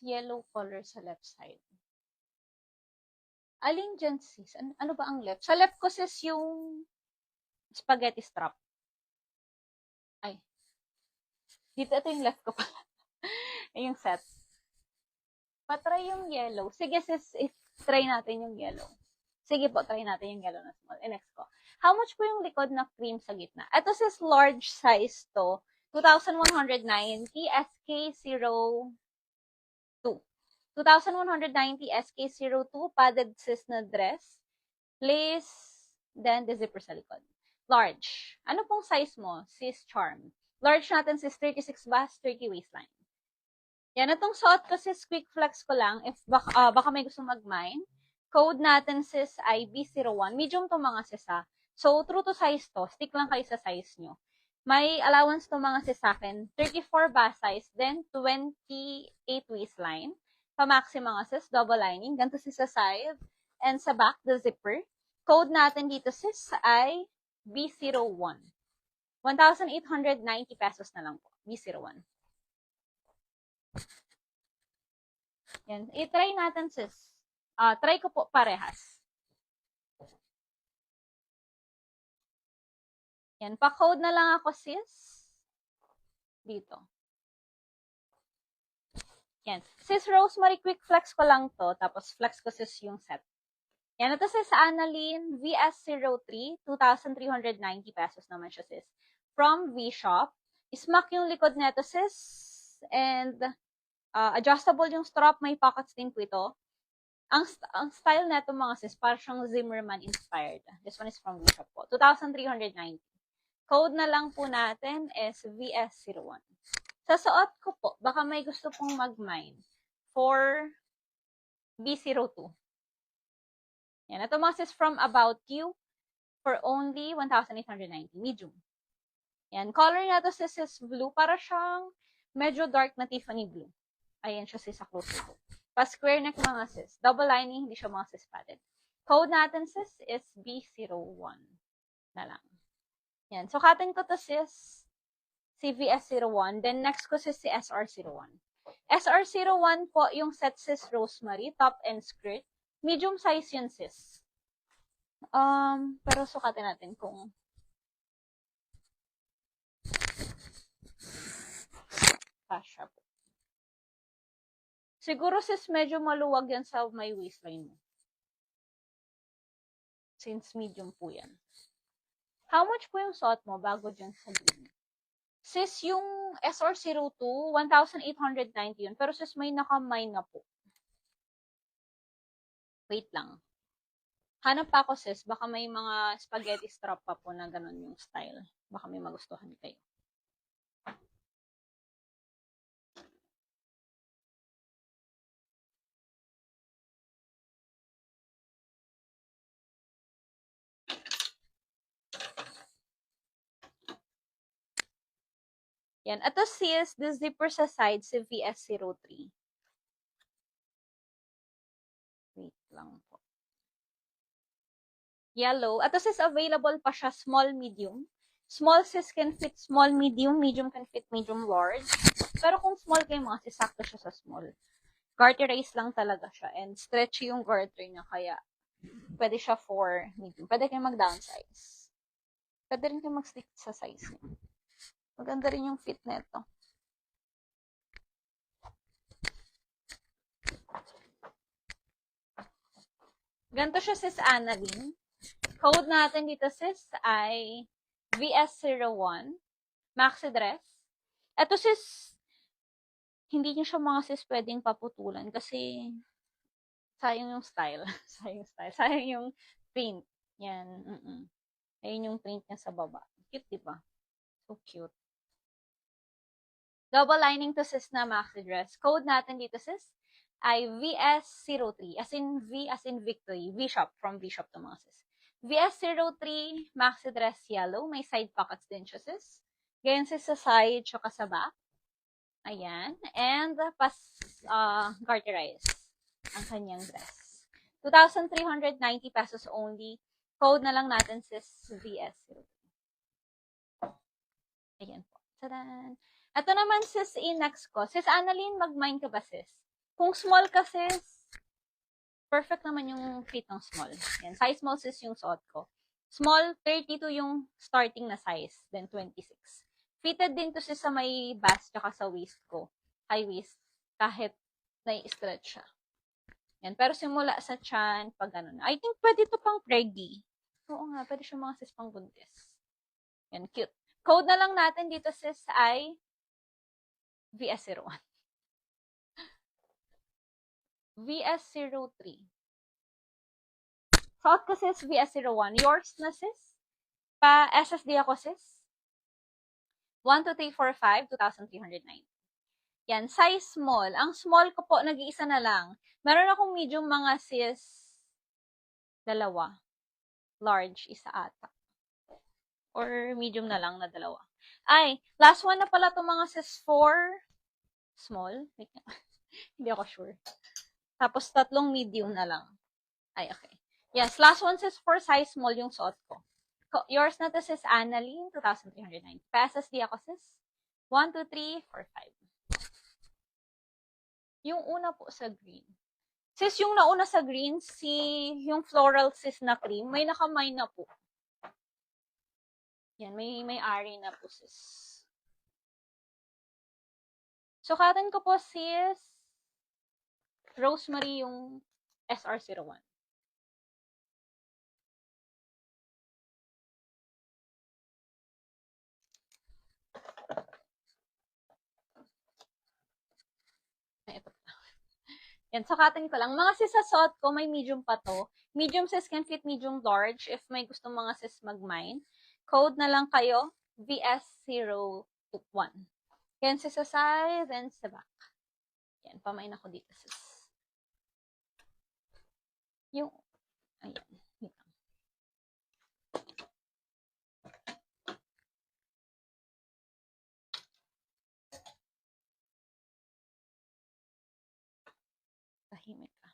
yellow color sa left side. Alin dyan, sis? Ano ba ang left? Sa left ko, sis, yung spaghetti strap. Ay. Dito, ito yung left ko pala. Yung set. Patry yung yellow. Sige, sis, try natin yung yellow. Sige po, try natin yung yellow na small. Next ko. How much po yung likod na cream sa gitna? Ito, sis, large size to. 2,190 SK02. 2,190 SK02 padded sis na dress. Lace, then the zipper sa likod. Large. Ano pong size mo, sis Charm? Large natin, sis, 36 bust, 30 waistline. Yan, itong suot ko, sis, quick flex ko lang. If baka may gusto mag-mine. Code natin, sis, ay B01. Medium to mga sis, ha. So, true to size to. Stick lang kayo sa size nyo. May allowance to mga sis sa akin. 34 bust size, then 28 waistline. Pa-maxi mga sis, double lining. Ganito sis sa side. And sa back, the zipper. Code natin dito, sis, ay B01. 1,890 pesos na lang po. B01. Yan. I-try natin, sis. Try ko po parehas. Yan. Pa-code na lang ako, sis. Dito. Yan. Sis Rosemary, quick flex ko lang to. Tapos flex ko, sis, yung set. Yan. Ito, sis, Annalyn, VS03. 2,390 pesos naman siya, sis. From V-Shop. Smack yung likod neto, sis. And adjustable yung strap. May pockets din po ito. Ang style neto mga sis, parang siyang Zimmerman inspired. This one is from V-Shop po. 2,390. Code na lang po natin is VS01. Sa suot ko po, baka may gusto pong mag-mine for B02. Yan. Ito mga sis from About You for only 1,890. Medium. Yan. Color na to sis is blue. Para siyang medyo dark na Tiffany blue. Ayan siya sis sa closer po. Pa-square neck mga sis. Double lining, hindi siya mga sis padded. Code natin sis is B01 na lang. Yan. So, katin ko to sis CVS01. Then, next ko sis si SR01. SR01 po yung set sis Rosemary. Top and skirt. Medium size yun sis. Pero sukatin natin kung kasha po. Siguro sis medyo maluwag yan sa may waistline mo. Since medium po yan. How much po yung suot mo bago dyan sa green? Sis, yung SR02, 1,890 yun. Pero sis, may naka-mine na po. Wait lang. Hanap pa ako sis. Baka may mga spaghetti strap pa po na ganun yung style. Baka may magustuhan kayo. Yan. Ito sis, the zipper sa side, si VS03. Wait lang po. Yellow. Ito sis, available pa siya, small, medium. Small sis can fit small, medium. Medium can fit medium, large. Pero kung small kayo mga sis, sakto siya sa small. Garterize lang talaga siya. And stretchy yung garter niya, kaya pwede siya for medium. Pwede kayo mag-downsize. Pwede rin kayo mag-stick sa size niya. Maganda rin yung fit nito. Ganito siya sis Annalyn. Code natin dito sis ay VS01. Maxi dress. Ito sis, hindi niyo siya mga sis pwedeng paputulan kasi sayang yung style. Sayang yung style. Sayang yung print. Yan. Ayun yung print niya sa baba. Cute, diba? So cute. Double lining to sis na maxi dress. Code natin dito sis ay VS03. As in V as in victory. V-Shop. From V-Shop to mga sis. VS03 maxi dress yellow. May side pockets din siya sis. Ganyan sis sa side tsaka sa back. Ayan. And garterize ang kanyang dress. 2,390 pesos only. Code na lang natin sis VS03. Ayan po. Tadan! Ito naman sis, next ko. Sis Annalyn, mag-mine ka ba sis? Kung small kasi, perfect naman yung fit ng small. Yan, size small sis yung suot ko. Small, 32 yung starting na size, then 26. Fitted din to sis sa may bust tsaka sa waist ko. High waist, kahit nai-stretch siya. Yan, pero simula sa chan, pag ano na. I think pwede to pang preggy. Oo nga, pwede siya mga sis pang buntis. Yan, cute. Code na lang natin dito sis ay VS01. VS03. Suot ko sis VS01. Yours na sis? Pa SSD ako sis? 12345, 2,309. Yan, size small. Ang small ko po, nag-iisa na lang. Meron akong medium mga sis, dalawa. Large, isa ata. Or medium na lang na dalawa. Ay, last one na pala itong mga sis 4 small. Hindi ako sure. Tapos, 3 medium na lang. Ay, okay. Yes, last one sis 4 size small yung suot ko. Yours na to sis Annalyn, 2,309. Pa-SSD ako sis. 1, 2, 3, 4, 5. Yung una po sa green. Sis, yung nauna sa green, yung floral sis na cream, may nakamay na po. Yan, may ari na po sis. Sukatan ko po sis, Rosemary yung SR01. Ito pa. Yan, sukatan ko lang. Mga sis sa suot ko, may medium pa to. Medium sis can fit medium large if may gusto mga sis mag-mine. Code na lang kayo, VS01. Yan sis sa side and sa back. Yan, pamain ako dito sis. Yung, ayan. Tahimik ka.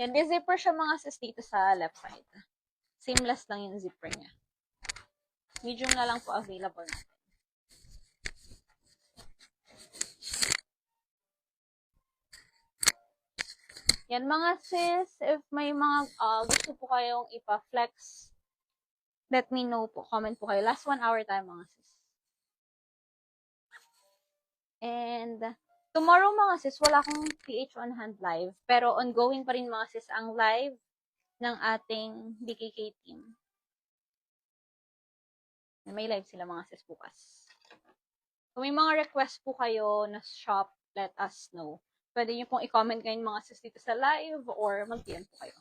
Yan, may zipper siya mga sis dito sa left side. Seamless lang yung zipper niya. Medium na lang po available natin. Yan mga sis, if may mga gusto po kayong ipa-flex, let me know po. Comment po kayo. Last 1 hour tayo mga sis. And tomorrow mga sis, wala akong PH on hand live. Pero ongoing pa rin mga sis ang live ng ating BKK team. May live sila mga sis bukas. Kung may mga request po kayo na shop, let us know. Pwede nyo pong i-comment kayo mga sis dito sa live or mag-DM po kayo.